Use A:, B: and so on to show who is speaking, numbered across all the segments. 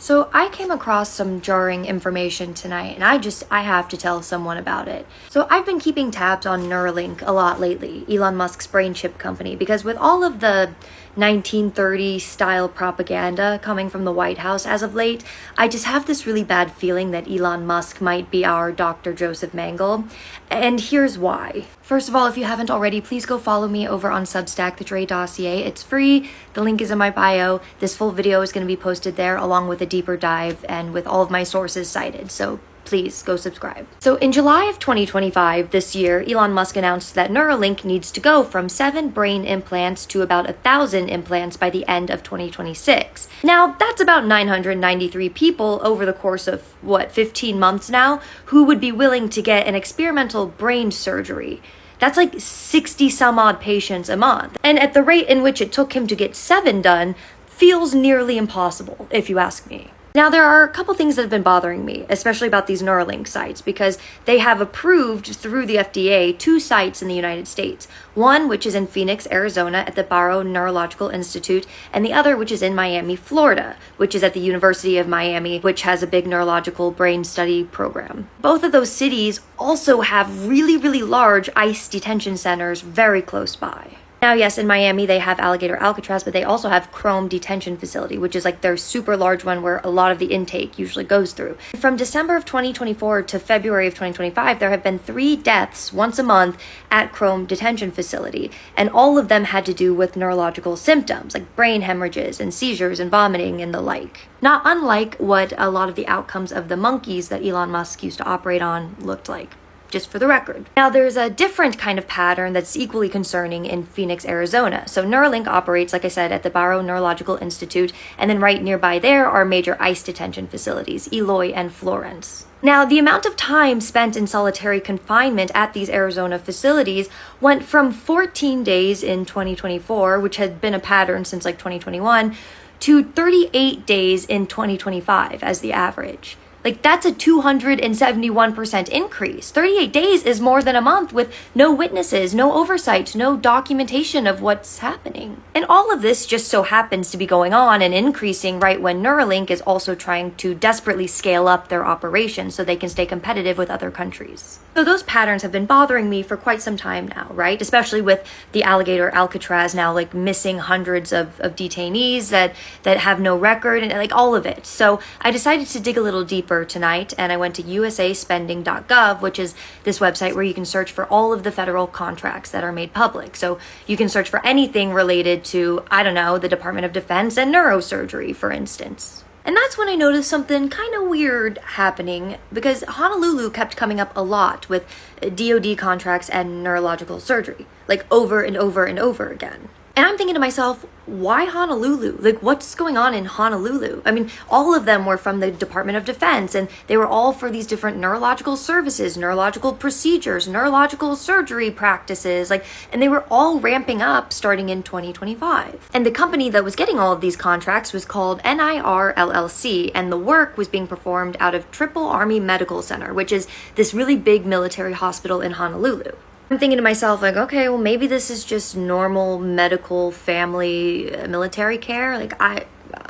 A: So I came across some jarring information tonight, and I have to tell someone about it. So I've been keeping tabs on Neuralink a lot lately, Elon Musk's brain chip company, because with all of the 1930 style propaganda coming from the White House as of late, I just have this really bad feeling that Elon Musk might be our Dr. Joseph Mengele. And here's why. First of all, if you haven't already, please go follow me over on Substack, The Dre Dossier. It's free. The link is in my bio. This full video is going to be posted there along with a deeper dive and with all of my sources cited. So please go subscribe. So in July of 2025, this year, Elon Musk announced that Neuralink needs to go from 7 brain implants to about 1,000 implants by the end of 2026. Now, that's about 993 people over the course of, 15 months now, who would be willing to get an experimental brain surgery. That's like 60 some odd patients a month. And at the rate in which it took him to get 7 done, feels nearly impossible, if you ask me. Now, there are a couple things that have been bothering me, especially about these Neuralink sites, because they have approved through the FDA 2 sites in the United States. One, which is in Phoenix, Arizona at the Barrow Neurological Institute, and the other, which is in Miami, Florida, which is at the University of Miami, which has a big neurological brain study program. Both of those cities also have really, really large ICE detention centers very close by. Now, yes, in Miami, they have Alligator Alcatraz, but they also have Chrome Detention Facility, which is like their super large one where a lot of the intake usually goes through. From December of 2024 to February of 2025, there have been 3 deaths once a month at Chrome Detention Facility, and all of them had to do with neurological symptoms, like brain hemorrhages and seizures and vomiting and the like. Not unlike what a lot of the outcomes of the monkeys that Elon Musk used to operate on looked like. Just for the record. Now, there's a different kind of pattern that's equally concerning in Phoenix, Arizona. So Neuralink operates, like I said, at the Barrow Neurological Institute, and then right nearby there are major ICE detention facilities, Eloy and Florence. Now, the amount of time spent in solitary confinement at these Arizona facilities went from 14 days in 2024, which had been a pattern since like 2021, to 38 days in 2025 as the average. Like, that's a 271% increase. 38 days is more than a month with no witnesses, no oversight, no documentation of what's happening. And all of this just so happens to be going on and increasing right when Neuralink is also trying to desperately scale up their operations so they can stay competitive with other countries. So those patterns have been bothering me for quite some time now, right? Especially with the Alligator Alcatraz now like missing hundreds of detainees that have no record and like all of it. So I decided to dig a little deeper tonight, and I went to usaspending.gov, which is this website where you can search for all of the federal contracts that are made public. So you can search for anything related to, I don't know, the Department of Defense and neurosurgery, for instance. And that's when I noticed something kind of weird happening, because Honolulu kept coming up a lot with DoD contracts and neurological surgery, like over and over and over again. And I'm thinking to myself, why Honolulu? Like, what's going on in Honolulu? I mean, all of them were from the Department of Defense, and they were all for these different neurological services, neurological procedures, neurological surgery practices, and they were all ramping up starting in 2025. And the company that was getting all of these contracts was called NIR LLC, and the work was being performed out of Triple Army Medical Center, which is this really big military hospital in Honolulu. I'm thinking to myself, like, okay, well, maybe this is just normal medical family military care.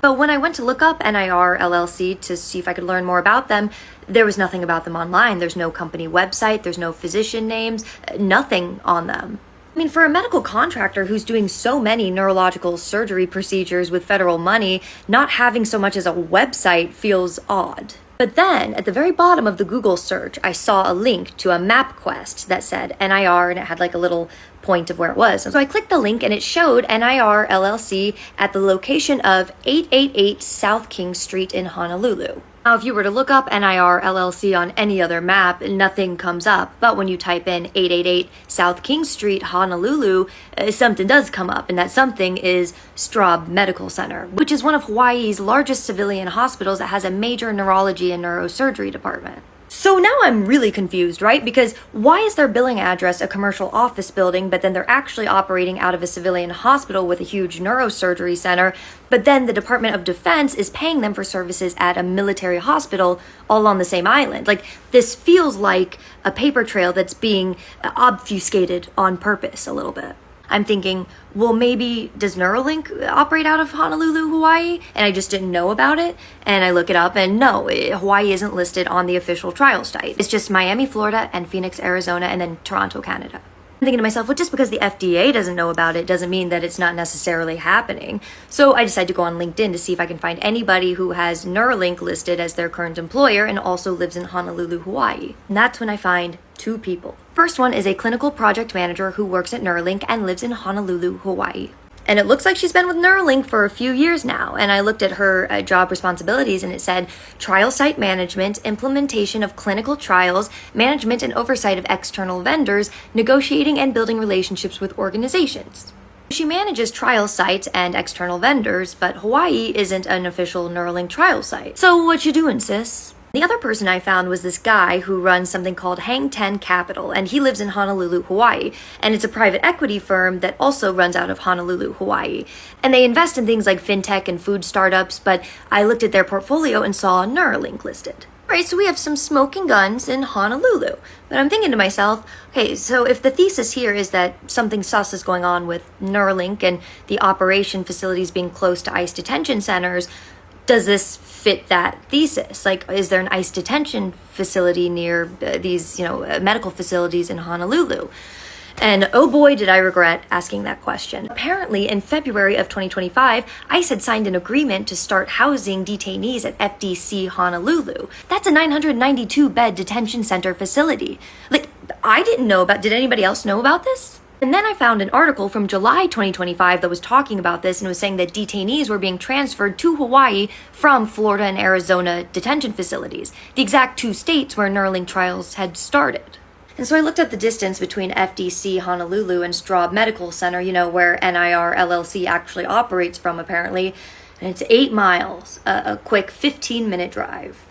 A: But when I went to look up NIR LLC to see if I could learn more about them, there was nothing about them online. There's no company website, there's no physician names, nothing on them. I mean, for a medical contractor who's doing so many neurological surgery procedures with federal money, not having so much as a website feels odd. But then, at the very bottom of the Google search, I saw a link to a MapQuest that said NIR, and it had like a little point of where it was. So I clicked the link, and it showed NIR LLC at the location of 888 South King Street in Honolulu. Now, if you were to look up NIR LLC on any other map, nothing comes up. But when you type in 888 South King Street, Honolulu, something does come up. And that something is Straub Medical Center, which is one of Hawaii's largest civilian hospitals that has a major neurology and neurosurgery department. So now I'm really confused, right? Because why is their billing address a commercial office building, but then they're actually operating out of a civilian hospital with a huge neurosurgery center, but then the Department of Defense is paying them for services at a military hospital all on the same island? Like, this feels like a paper trail that's being obfuscated on purpose a little bit. I'm thinking, well, maybe does Neuralink operate out of Honolulu, Hawaii? And I just didn't know about it. And I look it up, and no, Hawaii isn't listed on the official trial site. It's just Miami, Florida, and Phoenix, Arizona, and then Toronto, Canada. I'm thinking to myself, well, just because the FDA doesn't know about it doesn't mean that it's not necessarily happening. So I decided to go on LinkedIn to see if I can find anybody who has Neuralink listed as their current employer and also lives in Honolulu, Hawaii. And that's when I find two people. First one is a clinical project manager who works at Neuralink and lives in Honolulu, Hawaii. And it looks like she's been with Neuralink for a few years now. And I looked at her job responsibilities, and it said trial site management, implementation of clinical trials, management and oversight of external vendors, negotiating and building relationships with organizations. She manages trial sites and external vendors, but Hawaii isn't an official Neuralink trial site. So what you doing, sis? The other person I found was this guy who runs something called Hang 10 Capital, and he lives in Honolulu, Hawaii, and it's a private equity firm that also runs out of Honolulu, Hawaii. And they invest in things like fintech and food startups, but I looked at their portfolio and saw Neuralink listed. Right, so we have some smoking guns in Honolulu. But I'm thinking to myself, okay, so if the thesis here is that something sus is going on with Neuralink and the operation facilities being close to ICE detention centers, does this fit that thesis? Like, is there an ICE detention facility near these, medical facilities in Honolulu? And oh boy, did I regret asking that question. Apparently, in February of 2025, ICE had signed an agreement to start housing detainees at FDC Honolulu. That's a 992-bed detention center facility. Like, I didn't know about, did anybody else know about this? And then I found an article from July 2025 that was talking about this and was saying that detainees were being transferred to Hawaii from Florida and Arizona detention facilities, the exact two states where Neuralink trials had started. And so I looked at the distance between FDC Honolulu and Straub Medical Center, where NIR LLC actually operates from apparently, and it's 8 miles, a quick 15-minute drive.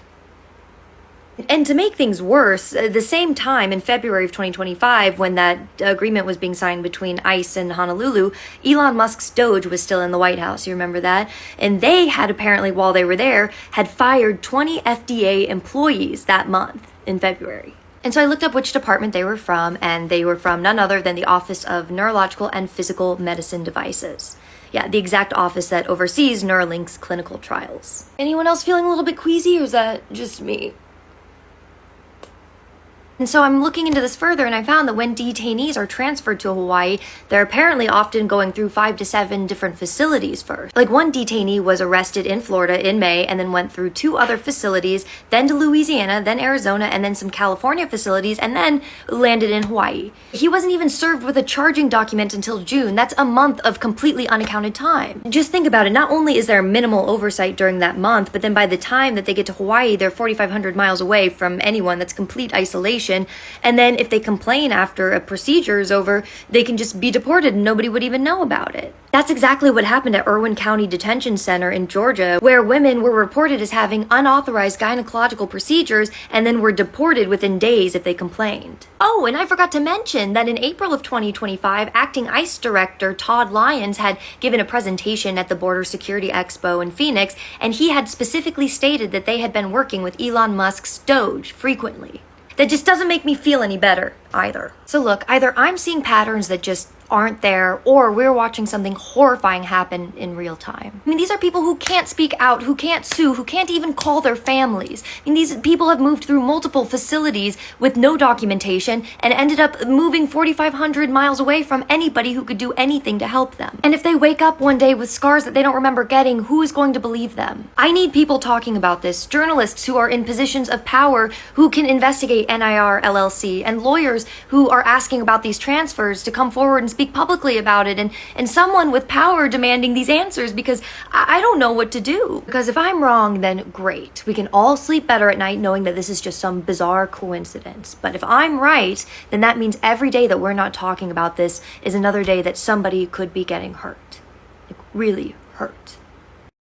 A: And to make things worse, the same time in February of 2025, when that agreement was being signed between ICE and Honolulu, Elon Musk's Doge was still in the White House. You remember that? And they had apparently, while they were there, had fired 20 FDA employees that month in February. And so I looked up which department they were from, and they were from none other than the Office of Neurological and Physical Medicine Devices. Yeah, the exact office that oversees Neuralink's clinical trials. Anyone else feeling a little bit queasy, or is that just me? And so I'm looking into this further, and I found that when detainees are transferred to Hawaii, they're apparently often going through 5 to 7 different facilities first. Like, one detainee was arrested in Florida in May and then went through 2 other facilities, then to Louisiana, then Arizona, and then some California facilities, and then landed in Hawaii. He wasn't even served with a charging document until June. That's a month of completely unaccounted time. Just think about it. Not only is there minimal oversight during that month, but then by the time that they get to Hawaii, they're 4,500 miles away from anyone. That's complete isolation. And then if they complain after a procedure is over, they can just be deported and nobody would even know about it. That's exactly what happened at Irwin County Detention Center in Georgia, where women were reported as having unauthorized gynecological procedures and then were deported within days if they complained. Oh, and I forgot to mention that in April of 2025, acting ICE Director Todd Lyons had given a presentation at the Border Security Expo in Phoenix, and he had specifically stated that they had been working with Elon Musk's Doge frequently. That just doesn't make me feel any better either. So look, either I'm seeing patterns that just aren't there, or we're watching something horrifying happen in real time. I mean, these are people who can't speak out, who can't sue, who can't even call their families. I mean, these people have moved through multiple facilities with no documentation and ended up moving 4,500 miles away from anybody who could do anything to help them. And if they wake up one day with scars that they don't remember getting, who is going to believe them? I need people talking about this, journalists who are in positions of power who can investigate NIR LLC, and lawyers who are asking about these transfers to come forward and speak publicly about it, and someone with power demanding these answers, because I don't know what to do. Because if I'm wrong, then great. We can all sleep better at night knowing that this is just some bizarre coincidence. But if I'm right, then that means every day that we're not talking about this is another day that somebody could be getting hurt. Like, really hurt.